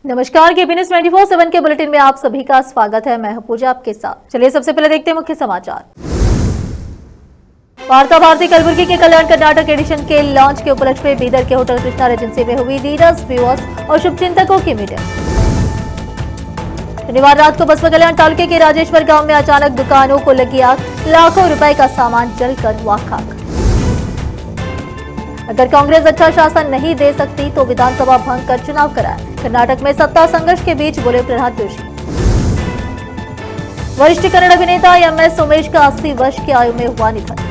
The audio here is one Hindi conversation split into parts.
नमस्कार, केपी न्यूज 24/7 के बुलेटिन में आप सभी का स्वागत है। मैं हूं पूजा आपके साथ। चलिए सबसे पहले देखते हैं मुख्य समाचार। वार्ता भारती कलबुर्गी के कल्याण कर्नाटक एडिशन के लॉन्च के उपलक्ष्य में बीदर के होटल कृष्णा रेजेंसी में हुई लीडर्स, व्यूअर्स और शुभचिंतकों की मीटिंग। शनिवार रात को बसवा कल्याण तालुके के राजेश्वर गांव में अचानक दुकानों को लगी आग, लाखों रुपए का सामान जलकर वाखाक। अगर कांग्रेस अच्छा शासन नहीं दे सकती तो विधानसभा भंग कर चुनाव कराए, कर्नाटक में सत्ता संघर्ष के बीच बोले प्रहलाद जोशी। वरिष्ठ कन्नड़ अभिनेता एमएस उमेश का 80 वर्ष की आयु में हुआ निधन।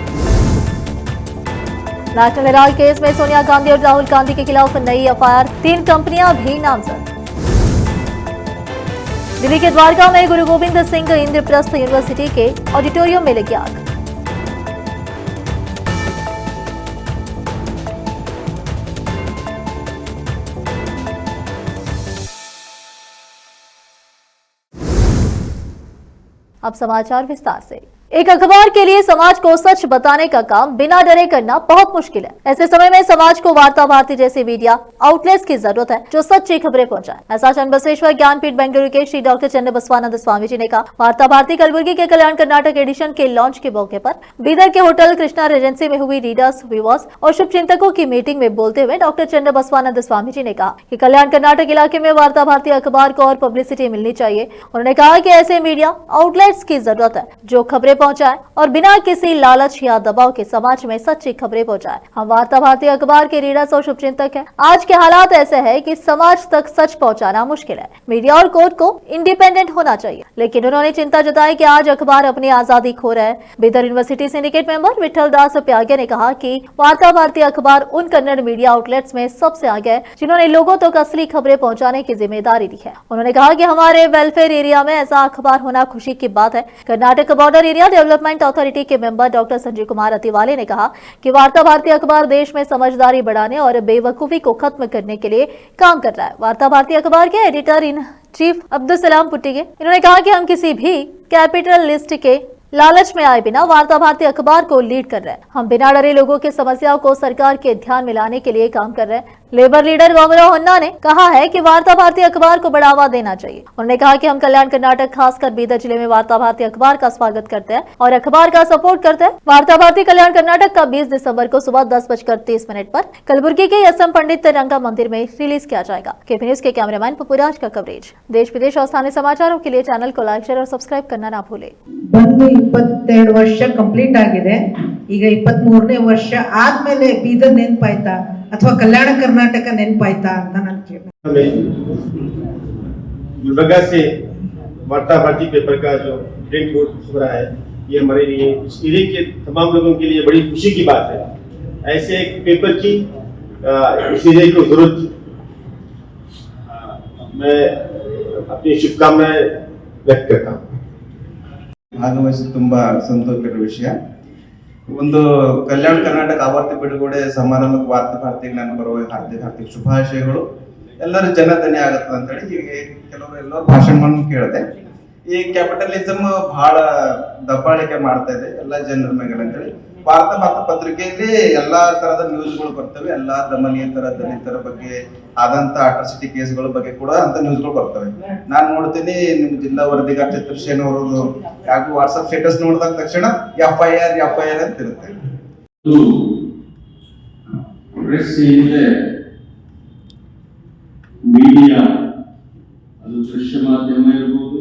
नेशनल हेराल्ड केस में सोनिया गांधी और राहुल गांधी के खिलाफ नई एफआईआर, 3 कंपनियां भी नामजद। दिल्ली के द्वारका में गुरु गोविंद सिंह इंद्रप्रस्थ यूनिवर्सिटी के ऑडिटोरियम में लगी आग। अब समाचार विस्तार से। एक अखबार के लिए समाज को सच बताने का काम बिना डरे करना बहुत मुश्किल है। ऐसे समय में समाज को वार्ता भारती जैसे मीडिया आउटलेट्स की जरूरत है जो सच्ची खबरें पहुंचाए। ऐसा चन्नबसवेश्वर ज्ञानपीठ बेंगलुरु के श्री डॉक्टर चन्नबसवानंद स्वामी जी ने कहा। वार्ता भारती कलबुर्गी के कल्याण कर्नाटक एडिशन के लॉन्च के मौके पर बीदर के होटल कृष्णा रेजेंसी में हुई रीडर्स, व्यूअर्स और शुभचिंतकों की मीटिंग में बोलते हुए डॉक्टर चन्नबसवानंद स्वामी जी ने कहा कि कल्याण कर्नाटक इलाके में वार्ता भारती अखबार को और पब्लिसिटी मिलनी चाहिए। उन्होंने कहा कि ऐसे मीडिया आउटलेट्स की जरूरत है जो खबरें पहुंचाए और बिना किसी लालच या दबाव के समाज में सच्ची खबरें पहुंचाए। हम वार्ता भारती अखबार के रीडर्स और शुभचिंतक हैं। आज के हालात ऐसे हैं कि समाज तक सच पहुंचाना मुश्किल है। मीडिया और कोर्ट को इंडिपेंडेंट होना चाहिए, लेकिन उन्होंने चिंता जताई कि आज अखबार अपनी आजादी खो रहा है। Bidar university syndicate member Vithal Das Pyage ने कहा कि वार्ता भारती अखबार उन कन्नड़ मीडिया आउटलेट्स में सबसे आगे है जिन्होंने लोगों तक असली खबरें पहुंचाने की जिम्मेदारी ली है। उन्होंने कहा कि हमारे वेलफेयर एरिया में ऐसा अखबार होना खुशी की बात है। Karnataka border area development authority के मेंबर डॉक्टर संजय कुमार अतिवाले ने कहा कि वार्ता भारती अखबार देश में समझदारी बढ़ाने और बेवकूफी को खत्म करने के लिए काम कर रहा है। वार्ता भारती अखबार के editor in chief Abdul Salam पुट्टिगे इन्होंने कहा कि हम किसी भी कैपिटल लिस्ट के लालच में आए बिना वार्ता भारती अखबार को लीड कर रहे हैं। हम बिना डरे लोगों की समस्याओं को सरकार के ध्यान में लाने के लिए काम कर रहे हैं। लेबर लीडर गोमराव होन्ना ने कहा है कि वार्ता भारती अखबार को बढ़ावा देना चाहिए। उन्होंने कहा कि हम कल्याण कर्नाटक खासकर बीदर जिले में वार्ता भारती अखबार का स्वागत करते हैं और अखबार का सपोर्ट करते हैं। वार्ता भारती कल्याण कर्नाटक का 20 दिसंबर को सुबह 10:30 पर कलबुर्गी के एसएम पंडित रंगा मंदिर में रिलीज किया जाएगा। केपी न्यूज के कैमरामैन पपुराज का कवरेज। देश विदेश और स्थानीय समाचारों के लिए चैनल को लाइक, शेयर और सब्सक्राइब करना ना भूले। 22 ವರ್ಷ ಕಂಪ್ಲೀಟ್ ಆಗಿದೆ। ಈಗ 23ನೇ ವರ್ಷ ಆದ್ಮೇಲೆ ಬೀದರ್ ನೆನಪಾಯ್ತಾ ಅಥವಾ ಕಲ್ಯಾಣ ಕರ್ನಾಟಕ ನೆನಪಾಯ್ತಾ ಅಂತ ನಾನು ಕೇಳ್ತೀನಿ। गुलबर्गा से वार्ता भारती पेपर का जो प्रिंट हो रहा है, ये हमारे लिए इस एरिया के तमाम लोगों के लिए बड़ी खुशी की बात है। ऐसे एक पेपर की इस एरिया को जरूरत थी। मैं अपनी शुभकामनाएं व्यक्त करता हूँ। ಭಾಗವಹಿಸಿ ತುಂಬಾ ಸಂತೋಷಕರ ವಿಷಯ। ಒಂದು ಕಲ್ಯಾಣ ಕರ್ನಾಟಕ ಆವರ್ತಿ ಬಿಡುಗಡೆ ಸಮಾರಂಭಕ್ಕೆ ವಾರ್ತಾ ಭಾರತಿಗೆ ನನ್ನ ಪರವಾಗಿ ಹಾರ್ದಿಕ ಶುಭಾಶಯಗಳು। ಎಲ್ಲರೂ ಜನಧನ್ಯ ಆಗುತ್ತೆ ಅಂತ ಹೇಳಿ ಈಗ ಎಲ್ಲರೂ ಭಾಷಣವನ್ನು ಕೇಳಿದೆ। ಈ ಕ್ಯಾಪಿಟಲಿಸಮ್ ಬಹಳ ದಬ್ಬಾಳಿಕೆ ಮಾಡ್ತಾ ಇದೆ ಎಲ್ಲ ಜನರ ಮೇಲೆ ಅಂತ ಹೇಳಿ ವಾರ್ತಾ ಭಾರತ ಪತ್ರಿಕೆಯಲ್ಲಿ ಎಲ್ಲಾ ತರದ ನ್ಯೂಸ್ಗಳು ಬರ್ತವೆ। ಎಲ್ಲಾ ದಮನಿಯತರ ದಲಿತರ ಬಗ್ಗೆ ಆದಂತ ಅಟ್ರಾಸಿಟಿ ಕೇಸ್ಗಳ ಬಗ್ಗೆ ಕೂಡ ಅಂತ ನ್ಯೂಸ್ಗಳು ಬರ್ತವೆ। ನಾನು ನೋಡ್ತೀನಿ ನಿಮ್ಮ ಜಿಲ್ಲಾ ವರದಿಗಾರ ಚತುರ್ಸೇನ ಅವರು ಯಾಕೆ ವಾಟ್ಸ್ಆಪ್ ಸ್ಟೇಟಸ್ ನೋಡಿದಾಗ ತಕ್ಷಣ ಎಫ್ಐಆರ್ ಅಂತ ಇರುತ್ತೆ। ಪ್ರೆಸ್ ಏನಿದೆ, ಮೀಡಿಯಾ, ಅದು ದೃಶ್ಯ ಮಾಧ್ಯಮ ಇರಬಹುದು,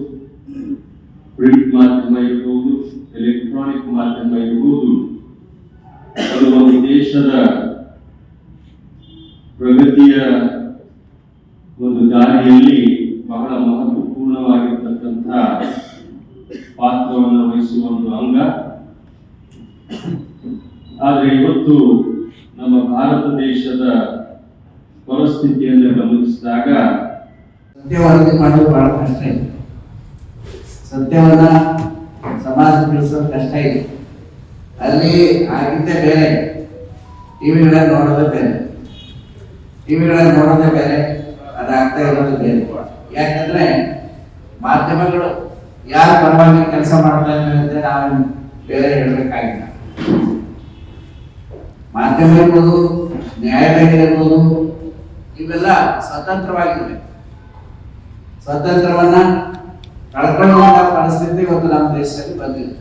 ಪ್ರಿಂಟ್ ಮಾಧ್ಯಮ ಇರಬಹುದು, ಎಲೆಕ್ಟ್ರಾನಿಕ್ ಮಾಧ್ಯಮ ಇರಬಹುದು, ಅದು ಒಂದು ದೇಶದ ಪ್ರಗತಿಯ ಒಂದು ದಾರಿಯಲ್ಲಿ ಬಹಳ ಮಹತ್ವಪೂರ್ಣವಾಗಿರ್ತಕ್ಕಂಥ ಪಾತ್ರವನ್ನು ವಹಿಸುವ ಒಂದು ಅಂಗ. ಆದರೆ ಇವತ್ತು ನಮ್ಮ ಭಾರತ ದೇಶದ ಪರಿಸ್ಥಿತಿಯನ್ನು ಗಮನಿಸಿದಾಗ ಸತ್ಯವಾದಿ ಮಾಡೋದು ಬಹಳ ಕಷ್ಟ ಇದೆ. ಸತ್ಯವನ್ನ ಸಮಾಜ ತಿಳಿಸೋದು ಕಷ್ಟ ಇದೆ. ಅಲ್ಲಿ ಆಗಿದ್ದೇ ಬೇರೆ, ಟಿವಿಗಳಲ್ಲಿ ನೋಡೋದೇ ಬೇರೆ, ಅದಾಗ್ತಾ ಇರೋದು ಬೇರೆ. ಯಾಕಂದ್ರೆ ಮಾಧ್ಯಮಗಳು ಯಾರ ಪರವಾಗಿ ಕೆಲಸ ಮಾಡ್ತಾ ಇದ್ದಾರೆ ನಾವು ಬೇರೆ ಹೇಳಬೇಕಾಗಿಲ್ಲ. ಮಾಧ್ಯಮ ಇರ್ಬೋದು, ನ್ಯಾಯಾಲಯ ಇರ್ಬೋದು, ಇವೆಲ್ಲ ಸ್ವತಂತ್ರವಾಗಿರ್ಬೇಕು. ಸ್ವಾತಂತ್ರ್ಯವನ್ನ ಕಳ್ಕೊಳ್ಳುವಂತ ಪರಿಸ್ಥಿತಿ ಇವತ್ತು ನಮ್ಮ ದೇಶದಲ್ಲಿ ಬಂದಿದೆ.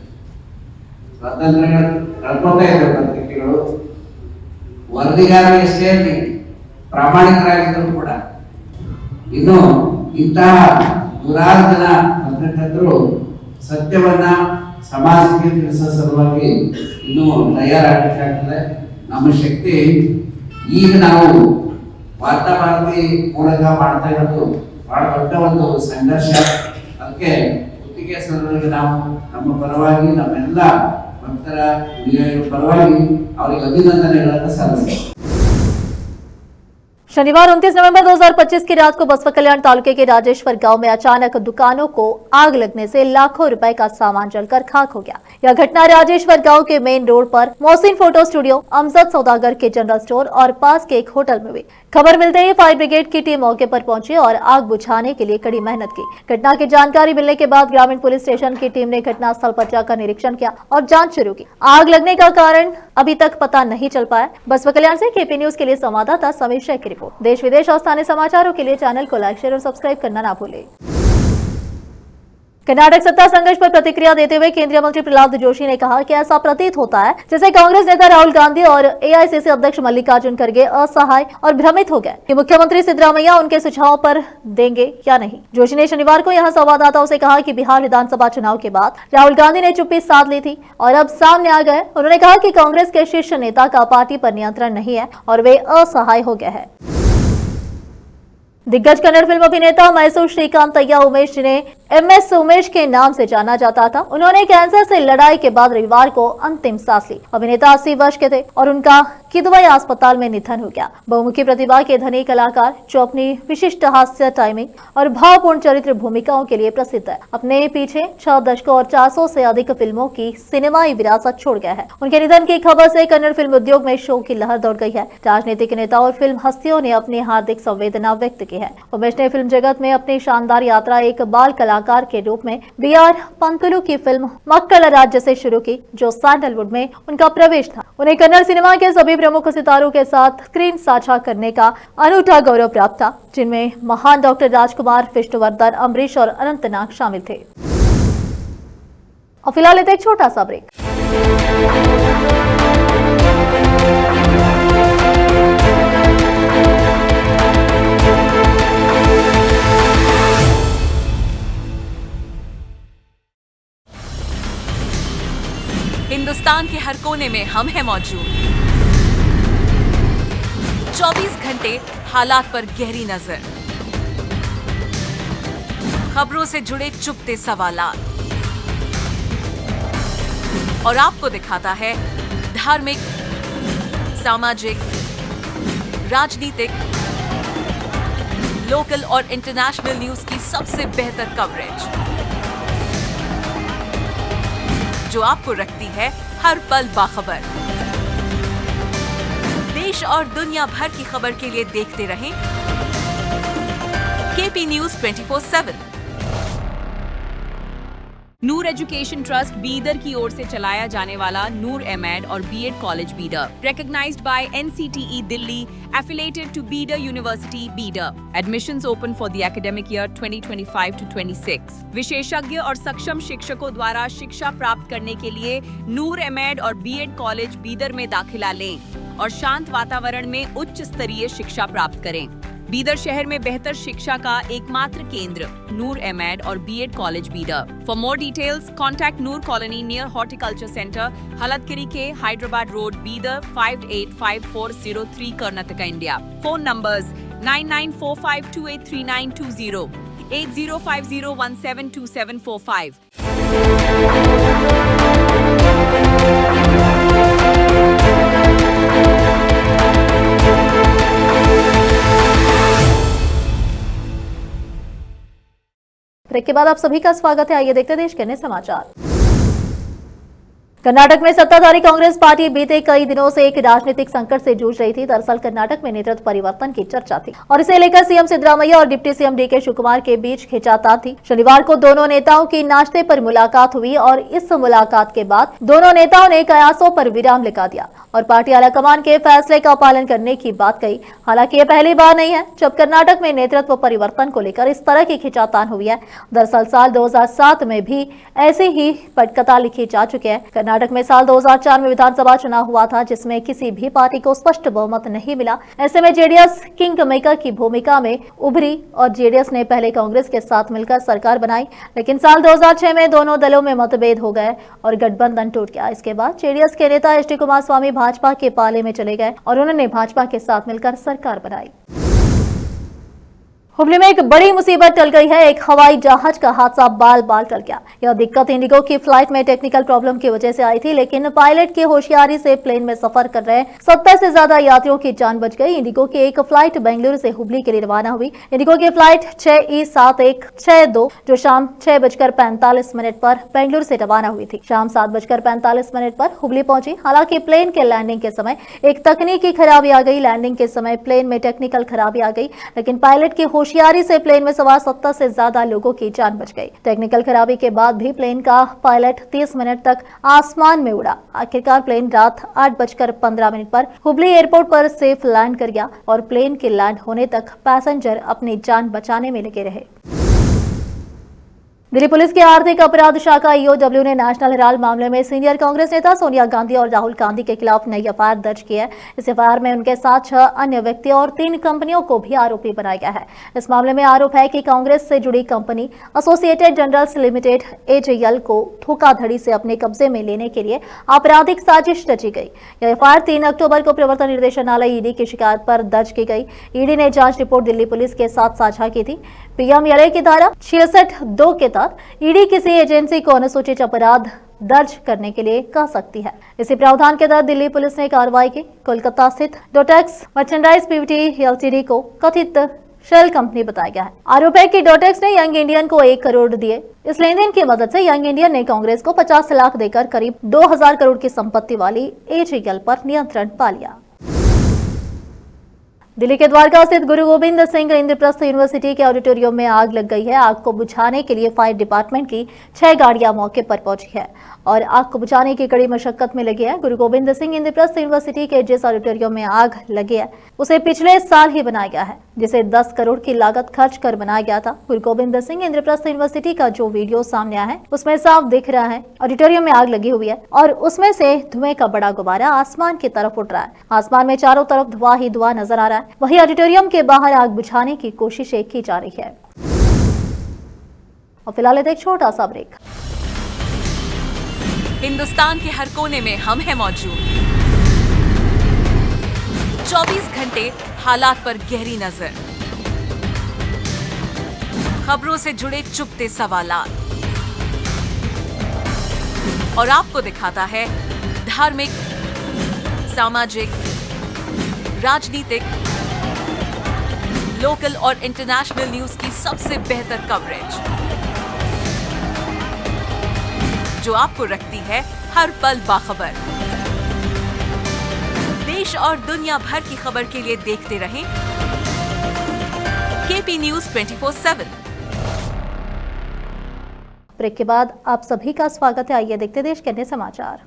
ಸ್ವಾತಂತ್ರ್ಯ ಕಳ್ಕೊತಾ ಇದೆ ಪತ್ರಿಕೆಗಳು. ವರದಿಗಾರರು ಎಷ್ಟೇ ಪ್ರಾಮಾಣಿಕರಾಗಿದ್ದರೂ ಕೂಡ ಇನ್ನು ಇಂತಹ ನೂರಾರು ಜನ ಪತ್ರಕರ್ತರು ಸತ್ಯವನ್ನ ಸಮಾಜಕ್ಕೆ ತಿಳಿಸೋ ಸಲುವಾಗಿ ಇನ್ನೂ ತಯಾರಾಗಬೇಕಾಗ್ತದೆ. ನಮ್ಮ ಶಕ್ತಿ ಈಗ ನಾವು ವಾರ್ತಾಭಾರತಿ ಮೂಲಕ ಮಾಡ್ತಾ ಇರೋದು ಬಹಳ ದೊಡ್ಡ ಒಂದು ಸಂಘರ್ಷ. ಅದಕ್ಕೆ ಗುತ್ತಿಗೆ ಸಲುವಾಗಿ ನಾವು ನಮ್ಮ ಪರವಾಗಿ ನಮ್ಮೆಲ್ಲ ಭಕ್ತರ ಪರವಾಗಿ ಅವರಿಗೆ ಅಭಿನಂದನೆಗಳನ್ನು ಸಲ್ಲಿಸ್ತೀವಿ. शनिवार 29 नवंबर 2025 की रात को बसवा कल्याण तालुके के राजेश्वर गांव में अचानक दुकानों को आग लगने से लाखों रुपए का सामान जलकर खाक हो गया। यह घटना राजेश्वर गांव के मेन रोड पर मोहसिन फोटो स्टूडियो, अमजद सौदागर के जनरल स्टोर और पास के एक होटल में हुई। खबर मिलते ही फायर ब्रिगेड की टीम मौके पर पहुंची और आग बुझाने के लिए कड़ी मेहनत की। घटना की जानकारी मिलने के बाद ग्रामीण पुलिस स्टेशन की टीम ने घटनास्थल पर जाकर निरीक्षण किया और जांच शुरू की। आग लगने का कारण अभी तक पता नहीं चल पाया। बसवा कल्याण से केपी न्यूज के लिए संवाददाता समीर शेख की रिपोर्ट। देश विदेश और स्थानीय समाचारों के लिए चैनल को लाइक, शेयर और सब्सक्राइब करना ना भूलें। कर्नाटक सत्ता संघर्ष पर प्रतिक्रिया देते हुए केंद्रीय मंत्री प्रहलाद जोशी ने कहा कि ऐसा प्रतीत होता है जैसे कांग्रेस नेता राहुल गांधी और एआईसीसी अध्यक्ष मल्लिकार्जुन खड़गे असहाय और भ्रमित हो गए कि मुख्यमंत्री सिद्धरामैया उनके सुझाव पर देंगे या नहीं। जोशी ने शनिवार को यहां संवाददाताओं से कहा कि बिहार विधानसभा चुनाव के बाद राहुल गांधी ने चुप्पी साध ली थी और अब सामने आ गए। उन्होंने कहा कि कांग्रेस के शीर्ष नेता का पार्टी पर नियंत्रण नहीं है और वे असहाय हो गए हैं। दिग्गज कन्नड़ फिल्म अभिनेता मैसूर श्रीकांतಯ್ಯ उमेश जिन्हें MS उमेश के नाम से जाना जाता था, उन्होंने कैंसर से लड़ाई के बाद रविवार को अंतिम सांस ली। अभिनेता 80 वर्ष के थे और उनका किदवई अस्पताल में निधन हो गया। बहुमुखी प्रतिभा के धनी कलाकार जो अपनी विशिष्ट हास्य टाइमिंग और भावपूर्ण चरित्र भूमिकाओं के लिए प्रसिद्ध है, अपने पीछे 6 दशकों और 400 से अधिक फिल्मों की सिनेमाई विरासत छोड़ गया है। उनके निधन की खबर से कन्नड़ फिल्म उद्योग में शोक की लहर दौड़ गई है। राजनीतिक नेताओं और फिल्म हस्तियों ने अपनी हार्दिक संवेदना व्यक्त की है। उमेश ने फिल्म जगत में अपनी शानदार यात्रा एक बाल कलाकार के रूप में BR पंतुलु की फिल्म मक्कल राज्य से शुरू की, जो सैंडलवुड में उनका प्रवेश था। उन्हें कन्नड़ सिनेमा के सभी प्रमुख सितारों के साथ स्क्रीन साझा करने का अनूठा गौरव प्राप्त था, जिनमें महान डॉक्टर राजकुमार, विष्णुवर्धन, अम्बरीश और अनंतनाग शामिल थे। और फिलहाल लेते एक छोटा सा ब्रेक। हिंदुस्तान के हर कोने में हम हैं मौजूद। 24 घंटे हालात पर गहरी नजर, खबरों से जुड़े चुपते सवालात और आपको दिखाता है धार्मिक, सामाजिक, राजनीतिक, लोकल और इंटरनेशनल न्यूज की सबसे बेहतर कवरेज, जो आपको रखती है हर पल बाखबर। देश और दुनिया भर की खबर के लिए देखते रहें KP news 24/7। Noor education trust Bidar की ओर से चलाया जाने वाला नूर एमएड और BEd college Bidar, recognized by NCTE Delhi, affiliated to Bidar University, Bidar. Admissions open for the academic year 2025 to 26. विशेषज्ञ और सक्षम शिक्षकों द्वारा शिक्षा प्राप्त करने के लिए नूर एमएड और बीएड कॉलेज बीदर में दाखिला लें और शांत वातावरण में उच्च स्तरीय शिक्षा प्राप्त करें। बीदर शहर में बेहतर शिक्षा का एकमात्र केंद्र नूर एमएड और BEd college Bidar. For more details contact Noor colony near horticulture centre, Haladgiri के Hyderabad road, Bidar 585403 Karnataka, India. Phone numbers 9945283920, 8050172745। Break के बाद आप सभी का स्वागत है। आइए देखते हैं देश के अन्य समाचार। कर्नाटक में सत्ताधारी कांग्रेस पार्टी बीते कई दिनों से एक राजनीतिक संकट से जूझ रही थी। दरअसल कर्नाटक में नेतृत्व परिवर्तन की चर्चा थी और इसे लेकर सीएम सिद्धरामैया और डिप्टी सीएम डीके शिवकुमार के बीच खींचातान थी। शनिवार को दोनों नेताओं की नाश्ते पर मुलाकात हुई और इस मुलाकात के बाद दोनों नेताओं ने कयासों पर विराम लगा दिया और पार्टी आलाकमान के फैसले का पालन करने की बात कही। हालांकि ये पहली बार नहीं है जब कर्नाटक में नेतृत्व परिवर्तन को लेकर इस तरह की खींचातान हुई है। दरअसल साल 2007 में भी ऐसी ही पटकथा लिखी जा चुकी है। कर्नाटक में साल 2004 में विधानसभा चुनाव हुआ था जिसमें किसी भी पार्टी को स्पष्ट बहुमत नहीं मिला। ऐसे में जेडीएस किंग मेकर की भूमिका में उभरी और जेडीएस ने पहले कांग्रेस के साथ मिलकर सरकार बनाई, लेकिन साल 2006 में दोनों दलों में मतभेद हो गए और गठबंधन टूट गया। इसके बाद जेडीएस के नेता एच डी कुमारस्वामी भाजपा के पाले में चले गए और उन्होंने भाजपा के साथ मिलकर सरकार बनाई। हुबली में एक बड़ी मुसीबत टल गई है। एक हवाई जहाज का हादसा बाल बाल टल गया। यह दिक्कत इंडिगो की फ्लाइट में टेक्निकल प्रॉब्लम की वजह से आई थी, लेकिन पायलट की होशियारी से प्लेन में सफर कर रहे 70 से ज्यादा यात्रियों की जान बच गई। इंडिगो की एक फ्लाइट बेंगलुरु से हुबली के लिए रवाना हुई। इंडिगो की फ्लाइट 6E7162 जो शाम 6:45 पर बेंगलुरु से रवाना हुई थी, शाम 7:45 पर हुबली पहुंची। हालांकि प्लेन के लैंडिंग के समय एक तकनीकी खराबी आ गई। लैंडिंग के समय प्लेन में टेक्निकल खराबी आ गई, लेकिन पायलट की होशियारी से प्लेन में सवार 70 से ज्यादा लोगों की जान बच गई। टेक्निकल खराबी के बाद भी प्लेन का पायलट 30 मिनट तक आसमान में उड़ा। आखिरकार प्लेन रात 8:15 पर हुबली एयरपोर्ट पर सेफ लैंड कर गया और प्लेन के लैंड होने तक पैसेंजर अपनी जान बचाने में लगे रहे। दिल्ली पुलिस की आर्थिक अपराध शाखा ईओडब्ल्यू ने नेशनल हेराल्ड मामले में सीनियर कांग्रेस नेता सोनिया गांधी और राहुल गांधी के खिलाफ नई एफआईआर दर्ज की है। इस एफआईआर में उनके साथ 6 अन्य व्यक्तियों और 3 कंपनियों को भी आरोपी बनाया गया है। इस मामले में आरोप है कि कांग्रेस से जुड़ी company associated generals limited AJL को धोखाधड़ी से अपने कब्जे में लेने के लिए आपराधिक साजिश रची गई। यह एफआईआर 3 अक्टूबर को प्रवर्तन निर्देशालय ईडी की शिकायत पर दर्ज की गई। ईडी ने जांच रिपोर्ट दिल्ली पुलिस के साथ साझा की थी। पीएमएलए की धारा 66(2) के तहत ईडी किसी एजेंसी को अनुसूचित अपराध दर्ज करने के लिए कह सकती है। इसी प्रावधान के तहत दिल्ली पुलिस ने कार्रवाई की। कोलकाता स्थित डोटेक्स मर्चेंडाइज पीवीटी एलटीडी को कथित शेल कंपनी बताया गया है। आरोप है कि डोटेक्स ने यंग इंडियन को 1 करोड़ दिए। इस लेनदेन की मदद से यंग इंडियन ने कांग्रेस को 50 लाख देकर करीब 2000 करोड़ की संपत्ति वाली एजेएल पर नियंत्रण पा लिया। दिल्ली के द्वारका स्थित गुरु गोविंद सिंह इंद्रप्रस्थ यूनिवर्सिटी के ऑडिटोरियम में आग लग गई है। आग को बुझाने के लिए फायर डिपार्टमेंट की 6 गाड़ियां मौके पर पहुंची है और आग को बुझाने की कड़ी मशक्कत में लगी है। गुरु गोविंद सिंह इंद्रप्रस्थ यूनिवर्सिटी के जिस ऑडिटोरियम में आग लगी है उसे पिछले साल ही बनाया गया है, जिसे 10 करोड़ की लागत खर्च कर बनाया गया था। गुरु गोविंद सिंह इंद्रप्रस्थ यूनिवर्सिटी का जो वीडियो सामने आया है उसमें साफ दिख रहा है ऑडिटोरियम में आग लगी हुई है और उसमें से धुएं का बड़ा गुब्बारा आसमान की तरफ उठ रहा है। आसमान में चारों तरफ धुआं ही धुआं नजर आ रहा है। वही ऑडिटोरियम के बाहर आग बुझाने की कोशिशें की जा रही है। और फिलहाल एक छोटा सा ब्रेक। हिंदुस्तान के हर कोने में हम हैं मौजूद। 24 घंटे हालात पर गहरी नजर, खबरों से जुड़े चुपते सवालात और आपको दिखाता है धार्मिक, सामाजिक, राजनीतिक, लोकल और इंटरनेशनल न्यूज की सबसे बेहतर कवरेज जो आपको रखती है हर पल बाखबर। देश और दुनिया भर की खबर के लिए देखते रहें केपी न्यूज 24/7। ब्रेक के बाद आप सभी का स्वागत है। आइए देखते देश के अन्य समाचार।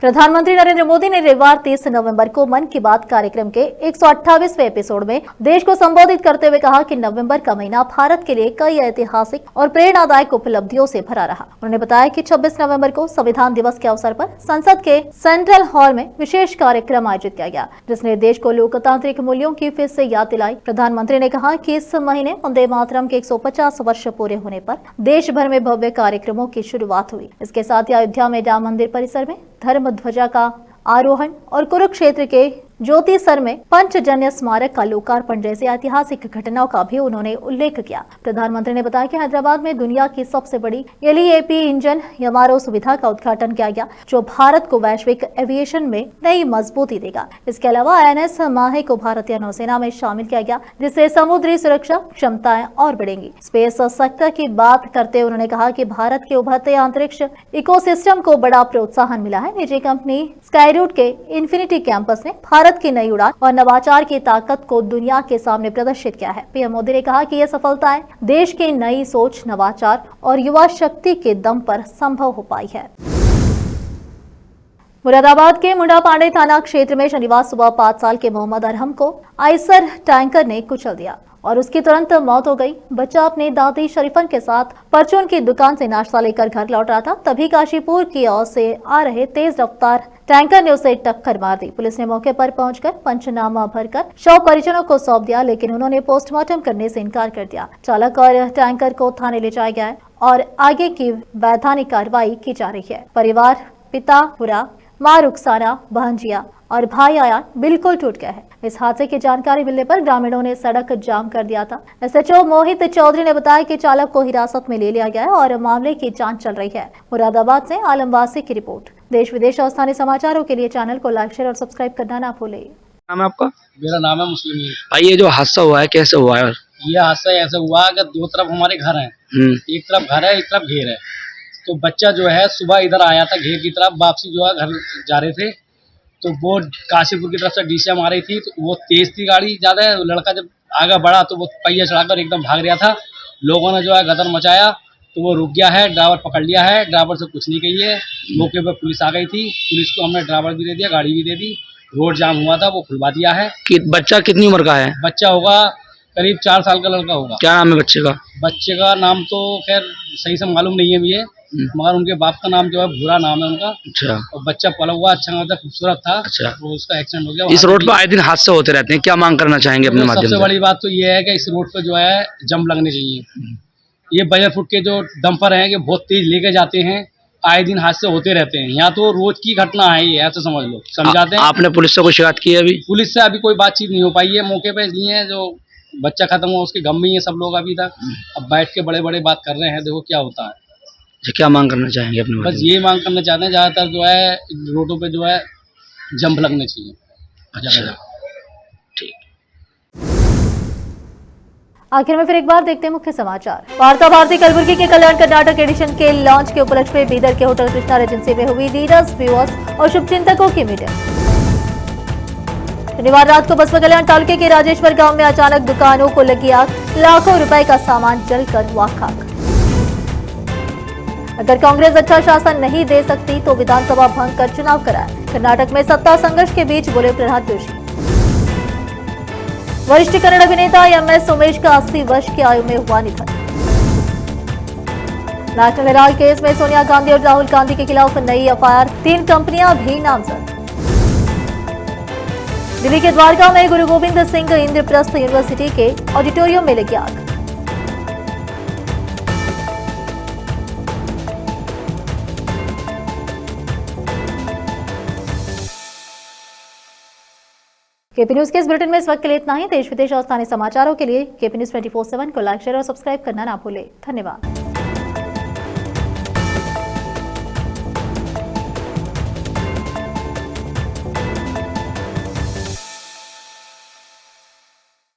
प्रधानमंत्री नरेंद्र मोदी ने रविवार 30 नवंबर को मन की बात कार्यक्रम के 128वें एपिसोड में देश को संबोधित करते हुए कहा कि नवंबर का महीना भारत के लिए कई ऐतिहासिक और प्रेरणादायक उपलब्धियों से भरा रहा। उन्होंने बताया कि 26 नवंबर को संविधान दिवस के अवसर पर संसद के सेंट्रल हॉल में विशेष कार्यक्रम आयोजित किया गया, जिसने देश को लोकतांत्रिक मूल्यों की फिर से याद दिलाई। प्रधानमंत्री ने कहा कि इस महीने वंदे मातरम के 150 वर्ष पूरे होने पर देश भर में भव्य कार्यक्रमों की शुरुआत हुई। इसके साथ ही अयोध्या में राम मंदिर परिसर में धर्म ध्वजा का आरोहण और कुरुक्षेत्र के ज्योतिसर में पंचजन्य स्मारक का लोकार्पण जैसे ऐतिहासिक घटनाओं का भी उन्होंने उल्लेख किया। प्रधानमंत्री ने बताया कि हैदराबाद में दुनिया की सबसे बड़ी LEAP इंजन MRO सुविधा का उद्घाटन किया गया, जो भारत को वैश्विक एविएशन में नई मजबूती देगा। इसके अलावा INS माहे को भारतीय नौसेना में शामिल किया गया, जिससे समुद्री सुरक्षा क्षमताएं और बढ़ेंगी। स्पेस सेक्टर की बात करते हुए उन्होंने कहा कि भारत के उभरते अंतरिक्ष इकोसिस्टम को बड़ा प्रोत्साहन मिला है। निजी कंपनी स्काईरूट के इन्फिनिटी कैंपस ने भारत की नई उड़ान और नवाचार की ताकत को दुनिया के सामने प्रदर्शित किया है। पीएम मोदी ने कहा कि यह सफलताएं देश की नई सोच, नवाचार और युवा शक्ति के दम पर संभव हो पाई है। मुरादाबाद के मुंडा पांडे थाना क्षेत्र में शनिवार सुबह 5 साल के मोहम्मद अरहम को आइसर टैंकर ने कुचल दिया और उसकी तुरंत मौत हो गई। बच्चा अपने दादी शरीफन के साथ परचून की दुकान से नाश्ता लेकर घर लौट रहा था, तभी काशीपुर की ओर से आ रहे तेज रफ्तार टैंकर ने उसे टक्कर मार दी। पुलिस ने मौके पर पहुंचकर पंचनामा भरकर शव परिजनों को सौंप दिया, लेकिन उन्होंने पोस्टमार्टम करने से इनकार कर दिया। चालक और टैंकर को थाने ले जाया गया है और आगे की वैधानिक कार्रवाई की जा रही है। परिवार पिता हुरा, मां रुखसाना, बहनजिया और भाई आयान बिल्कुल टूट गए हैं। इस हादसे की जानकारी मिलने पर ग्रामीणों ने सड़क जाम कर दिया था। SHO मोहित चौधरी ने बताया कि चालक को हिरासत में ले लिया गया है और मामले की जांच चल रही है। मुरादाबाद से आलम वासी की रिपोर्ट। देश विदेश और स्थानीय समाचारों के लिए चैनल को लाइक, शेयर और सब्सक्राइब करना ना भूलें। नाम है आपका? मेरा नाम है मुस्लिम। भाई ये जो हादसा हुआ है कैसे हुआ है? ये हादसा ऐसे हुआ कि दो तरफ हमारे घर हैं, एक तरफ घर है, एक तरफ घेर है। तो बच्चा जो है सुबह इधर आया था घेर की तरफ, वापसी जो है घर जा रहे थे, तो वो काशीपुर की तरफ से डीसीएम आ रही थी, तो वो तेज थी गाड़ी ज़्यादा। लड़का जब आगे बढ़ा तो वो पहिया चढ़ाकर एकदम भाग रहा था। लोगों ने जो है गदर मचाया तो वो रुक गया है, ड्राइवर पकड़ लिया है, ड्राइवर से कुछ नहीं कही है। मौके पर पुलिस आ गई थी, पुलिस को हमने ड्राइवर भी दे दिया, गाड़ी भी दे दी। रोड जाम हुआ था, वो खुलवा दिया है। बच्चा कितनी उम्र का है? बच्चा होगा करीब 4 साल का लड़का होगा। क्या नाम है बच्चे का? बच्चे का नाम तो खैर सही से मालूम नहीं है मुझे, मगर उनके बाप का नाम जो है भूरा नाम है उनका। अच्छा। और बच्चा पला हुआ अच्छा खासा खूबसूरत था। अच्छा। तो उसका एक्सीडेंट हो गया। इस रोड पर आए दिन हादसे होते रहते हैं, क्या मांग करना चाहेंगे अपने माध्यम से? सबसे बड़ी बात तो ये है कि इस रोड पे जो है जंप लगने चाहिए। ये बजर फुट के जो डंपर हैं, ये बहुत तेज लेके जाते हैं, आए दिन हादसे होते रहते हैं। यहाँ तो रोज की घटना है, ये ऐसा समझ लो। समझाते हैं। आपने पुलिस से कोई शिकायत की है अभी? पुलिस से अभी कोई बातचीत नहीं हो पाई है मौके पे, इसलिए जो बच्चा खत्म हुआ उसके गम में ही है सब लोग अभी तक। अब बैठ के बड़े बड़े बात कर रहे हैं, देखो क्या होता है। क्या मांग करना चाहेंगे अपने? बस ये मांग करना चाहते हैं, ज्यादातर जो है रोडों पे जो है जंप लगने चाहिए। अच्छा, ठीक। आखिर में फिर एक बार देखते हैं मुख्य समाचार। वार्ता भारती कलबुर्गी के कल्याण कर्नाटक एडिशन के लॉन्च के उपलक्ष्य में बीदर के होटल कृष्णा रेजेंसी में हुई लीडर्स, व्यूअर्स और शुभचिंतकों की मीटिंग। शनिवार रात को बसवा कल्याण तालुके के राजेश्वर गांव में अचानक दुकानों को लगी आग, लाखों रुपए का सामान जलकर हुआ खाक। अगर कांग्रेस अच्छा शासन नहीं दे सकती तो विधानसभा भंग कर चुनाव कराए, कर्नाटक में सत्ता संघर्ष के बीच बोले प्रहलाद जोशी। वरिष्ठ कन्नड़ अभिनेता MS उमेश का 80 वर्ष की आयु में हुआ निधन। नेशनल हेराल्ड केस में सोनिया गांधी और राहुल गांधी के खिलाफ नई FIR, 3 कंपनियां भी नामजद। दिल्ली के द्वारका में गुरु गोविंद सिंह इंद्रप्रस्थ यूनिवर्सिटी के ऑडिटोरियम में लगी आग। केपी न्यूज के इस बुलेटिन में इस वक्त के लिए इतना ही। देश विदेश और स्थानीय समाचारों के लिए केपी न्यूज 24/7 को लाइक, शेयर और सब्सक्राइब करना ना भूलें। धन्यवाद।